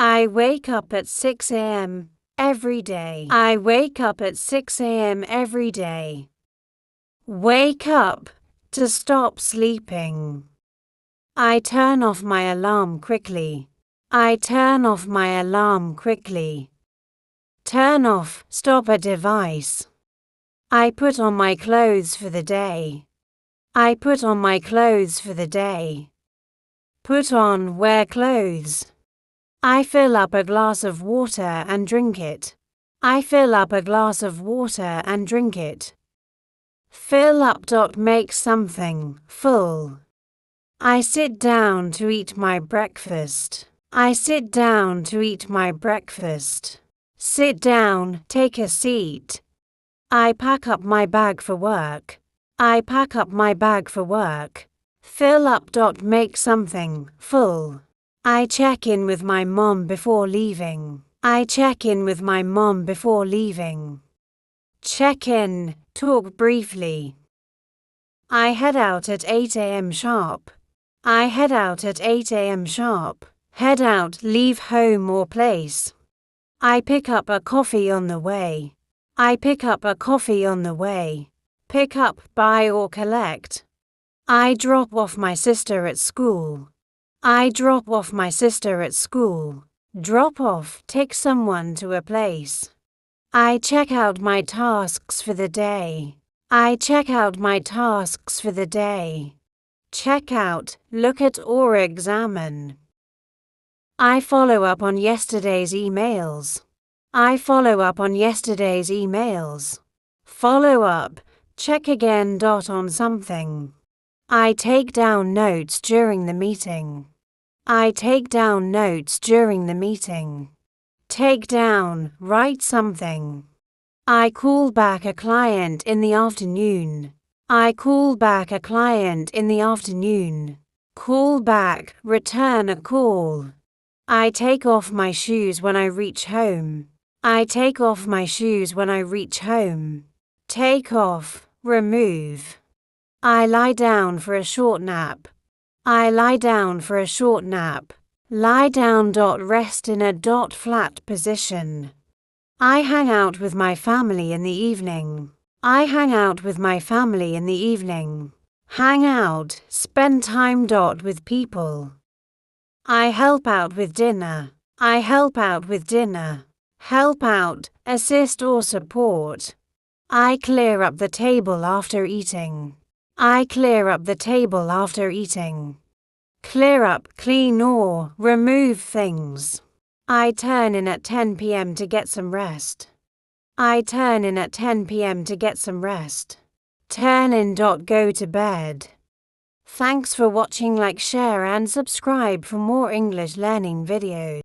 I wake up at 6 a.m. every day. I wake up at 6 a.m. every day. Wake up, to stop sleeping. I turn off my alarm quickly. I turn off my alarm quickly. Turn off, stop a device. I put on my clothes for the day. I put on my clothes for the day. Put on, wear clothes. I fill up a glass of water and drink it. I fill up a glass of water and drink it. Fill up. Make something full. I sit down to eat my breakfast. I sit down to eat my breakfast. Sit down, take a seat. I pack up my bag for work. I pack up my bag for work. Fill up. Make something full. I check in with my mom before leaving. I check in with my mom before leaving. Check in, talk briefly. I head out at 8 a.m. sharp. I head out at 8 a.m. sharp. Head out, leave home or place. I pick up a coffee on the way. I pick up a coffee on the way. Pick up, buy or collect. I drop off my sister at school. I drop off my sister at school. Drop off, take someone to a place. I check out my tasks for the day. I check out my tasks for the day. Check out, look at or examine. I follow up on yesterday's emails. I follow up on yesterday's emails. Follow up, check again. On something. I take down notes during the meeting. I take down notes during the meeting. Take down, write something. I call back a client in the afternoon. I call back a client in the afternoon. Call back, return a call. I take off my shoes when I reach home. I take off my shoes when I reach home. Take off, remove. I lie down for a short nap. I lie down for a short nap. Lie down. Rest in a flat position. I hang out with my family in the evening. I hang out with my family in the evening. Hang out, spend time. With people. I help out with dinner. I help out with dinner. Help out, assist or support. I clear up the table after eating. I clear up the table after eating. Clear up, clean or remove things. I turn in at 10 p.m. to get some rest. I turn in at 10 p.m. to get some rest. Turn in. Go to bed. Thanks for watching. Like, share and subscribe for more English learning videos.